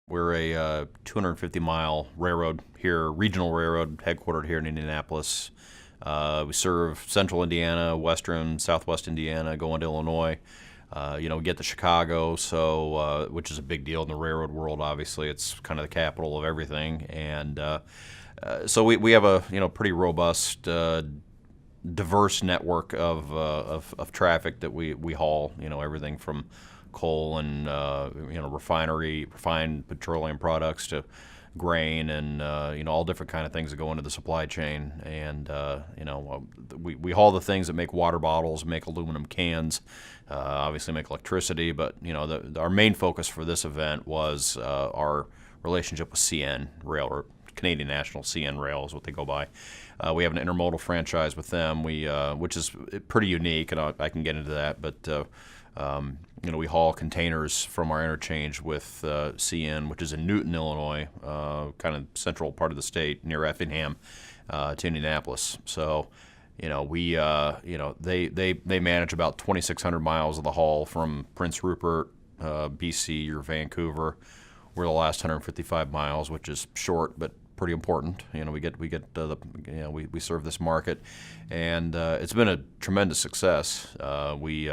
We're a 250-mile railroad here, regional railroad, headquartered here in Indianapolis. We serve central Indiana, western, southwest Indiana, go into Illinois. We get to Chicago, which is a big deal in the railroad world. Obviously, it's kind of the capital of everything, and so we have a pretty robust, diverse network of traffic that we haul. Everything from coal and refined petroleum products to grain and all different kind of things that go into the supply chain. And we haul the things that make water bottles, make aluminum cans, obviously make electricity. But our main focus for this event was our relationship with CN Rail, or Canadian National. CN Rail is what they go by. We have an intermodal franchise with them, which is pretty unique, and I can get into that. But we haul containers from our interchange with CN, which is in Newton, Illinois, kind of central part of the state near Effingham, to Indianapolis. So, they manage about 2,600 miles of the haul from Prince Rupert, BC, or Vancouver. We're the last 155 miles, which is short but pretty important. We serve this market, and it's been a tremendous success. We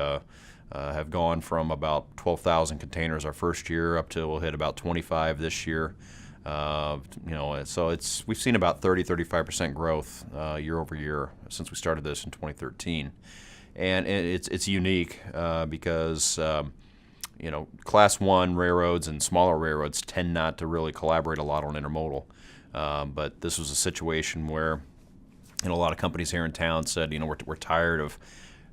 have gone from about 12,000 containers our first year up to we'll hit about 25 this year. So we've seen about 30-35% growth year over year since we started this in 2013, and it's unique because Class 1 railroads and smaller railroads tend not to really collaborate a lot on intermodal. But this was a situation where a lot of companies here in town said, we're tired of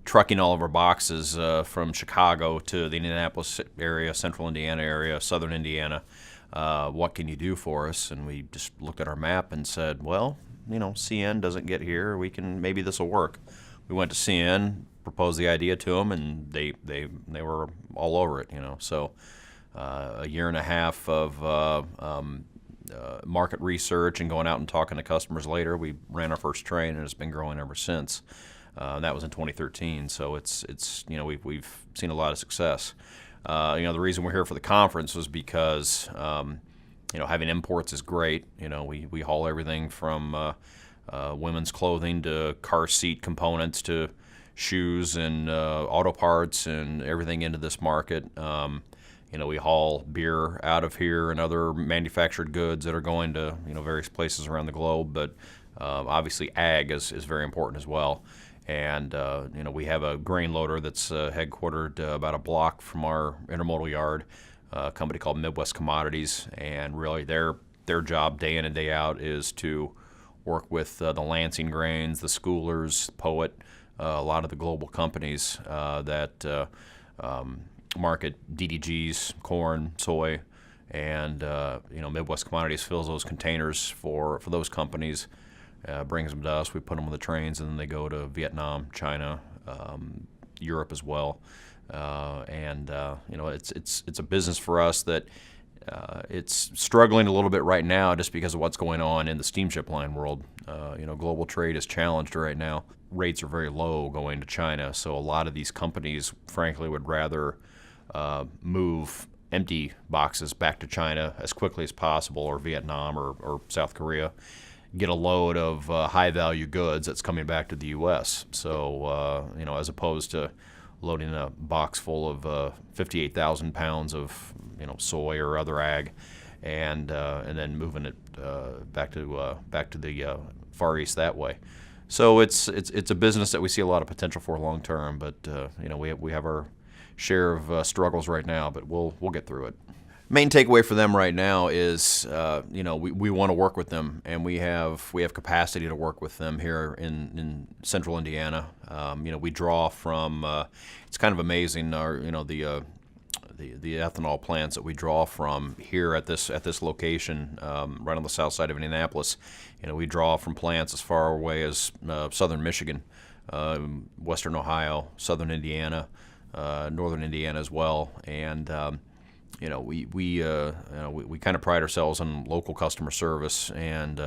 trucking all of our boxes from Chicago to the Indianapolis area, central Indiana area, southern Indiana. What can you do for us? And we just looked at our map and said, well, CN doesn't get here. Maybe this will work. We went to CN, proposed the idea to them, and they were all over it. So a year and a half of market research and going out and talking to customers later, we ran our first train, and it's been growing ever since. That was in 2013, so it's we've seen a lot of success. The reason we're here for the conference was because having imports is great. We haul everything from women's clothing to car seat components to shoes and auto parts and everything into this market. We haul beer out of here and other manufactured goods that are going to various places around the globe. But obviously, ag is very important as well. And we have a grain loader that's headquartered about a block from our intermodal yard, a company called Midwest Commodities. And really, their job day in and day out is to work with the Lansing Grains, the Schoolers, Poet, a lot of the global companies that market DDGs, corn, soy, and Midwest Commodities fills those containers for those companies. Brings them to us. We put them on the trains, and then they go to Vietnam, China, Europe as well. It's a business for us that it's struggling a little bit right now just because of what's going on in the steamship line world. Global trade is challenged right now. Rates are very low going to China, so a lot of these companies, frankly, would rather move empty boxes back to China as quickly as possible, or Vietnam or South Korea, get a load of high-value goods that's coming back to the U.S. So, as opposed to loading a box full of 58,000 pounds of, soy or other ag, and then moving it back to the Far East that way. So it's a business that we see a lot of potential for long term, but we have our share of struggles right now, but we'll get through it. Main takeaway for them right now is, we want to work with them, and we have capacity to work with them here in central Indiana. We draw from. It's kind of amazing. The ethanol plants that we draw from here at this location, right on the south side of Indianapolis. We draw from plants as far away as southern Michigan, western Ohio, southern Indiana, northern Indiana as well, and. We kind of pride ourselves on local customer service, and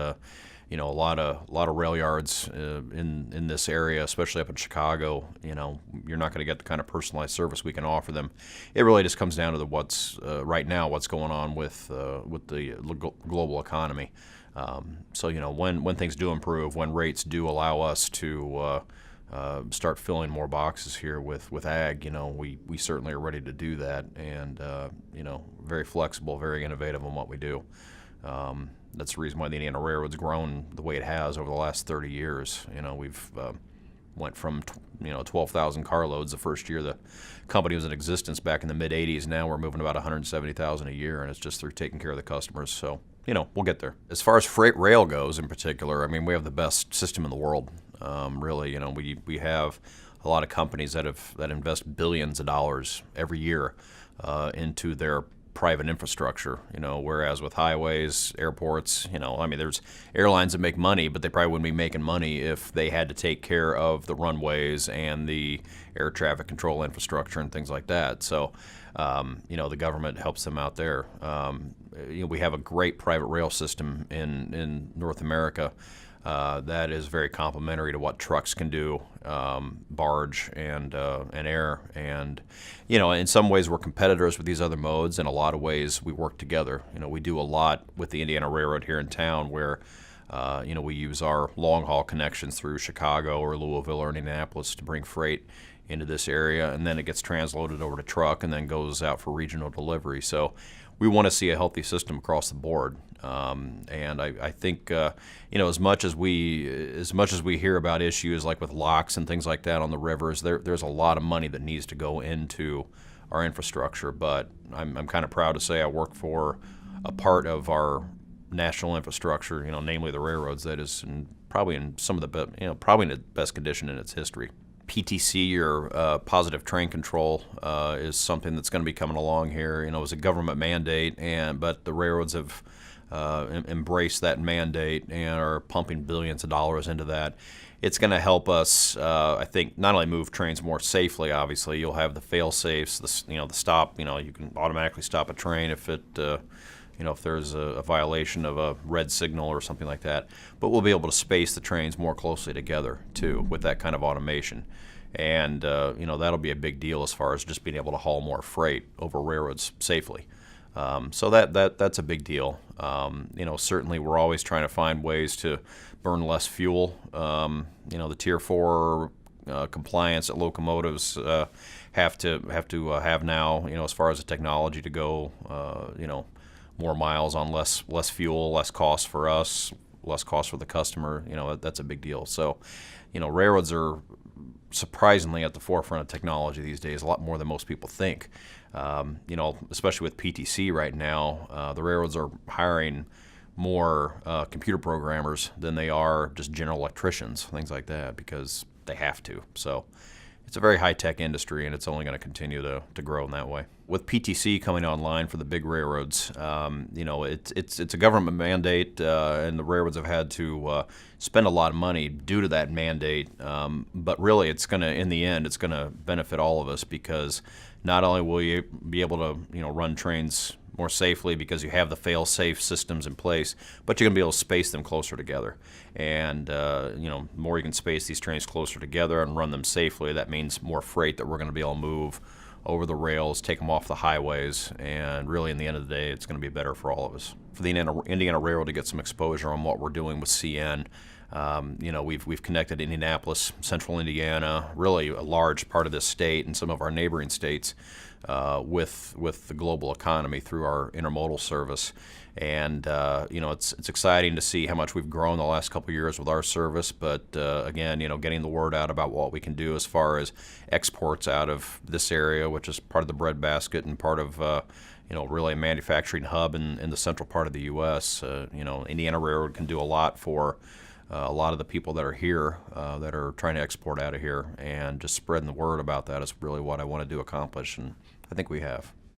a lot of rail yards in this area, especially up in Chicago. You're not going to get the kind of personalized service we can offer them. It really just comes down to what's right now what's going on with the global economy. So when things do improve, when rates do allow us to start filling more boxes here with ag, we certainly are ready to do that, and very flexible, very innovative in what we do. That's the reason why the Indiana Railroad's grown the way it has over the last 30 years. We've went from 12,000 carloads the first year the company was in existence back in the mid 80s. Now we're moving about 170,000 a year, and it's just through taking care of the customers. So we'll get there. As far as freight rail goes, in particular, I mean, we have the best system in the world. Really, we have a lot of companies that invest billions of dollars every year into their private infrastructure, whereas with highways, airports, there's airlines that make money, but they probably wouldn't be making money if they had to take care of the runways and the air traffic control infrastructure and things like that. So, the government helps them out there. We have a great private rail system in North America. That is very complementary to what trucks can do, barge and air. And, in some ways we're competitors with these other modes. In a lot of ways we work together. We do a lot with the Indiana Railroad here in town where, we use our long haul connections through Chicago or Louisville or Indianapolis to bring freight into this area, and then it gets transloaded over to truck and then goes out for regional delivery. So we want to see a healthy system across the board. And I think as much as we hear about issues like with locks and things like that on the rivers, there's a lot of money that needs to go into our infrastructure. But I'm kind of proud to say I work for a part of our national infrastructure, namely the railroads, that is probably in the best condition in its history. PTC, or positive train control, is something that's going to be coming along here. It was a government mandate, but the railroads have embraced that mandate and are pumping billions of dollars into that. It's going to help us, I think, not only move trains more safely. Obviously, you'll have the fail-safes, the stop. You can automatically stop a train if if there's a violation of a red signal or something like that. But we'll be able to space the trains more closely together too with that kind of automation. And that'll be a big deal as far as just being able to haul more freight over railroads safely. So that's a big deal. Certainly we're always trying to find ways to burn less fuel. The Tier 4 compliance that locomotives have to have now. As far as the technology to go. More miles on less fuel, less cost for us, less cost for the customer. That's a big deal. So, railroads are surprisingly at the forefront of technology these days, a lot more than most people think. Especially with PTC right now, the railroads are hiring more computer programmers than they are just general electricians, things like that, because they have to. So it's a very high-tech industry, and it's only going to continue to grow in that way. With PTC coming online for the big railroads, it's a government mandate, and the railroads have had to spend a lot of money due to that mandate. But really, in the end, it's going to benefit all of us, because not only will you be able to run trains more safely because you have the fail-safe systems in place, but you're going to be able to space them closer together. And the more you can space these trains closer together and run them safely, that means more freight that we're going to be able to move over the rails, take them off the highways, and really, in the end of the day, it's going to be better for all of us. For the Indiana Railroad to get some exposure on what we're doing with CN, we've connected Indianapolis, Central Indiana, really a large part of this state and some of our neighboring states with the global economy through our intermodal service. And it's exciting to see how much we've grown the last couple of years with our service. But again, getting the word out about what we can do as far as exports out of this area, which is part of the breadbasket and part of really a manufacturing hub in the central part of the U.S. Indiana Railroad can do a lot for a lot of the people that are here that are trying to export out of here, and just spreading the word about that is really what I want to do accomplish, and I think we have.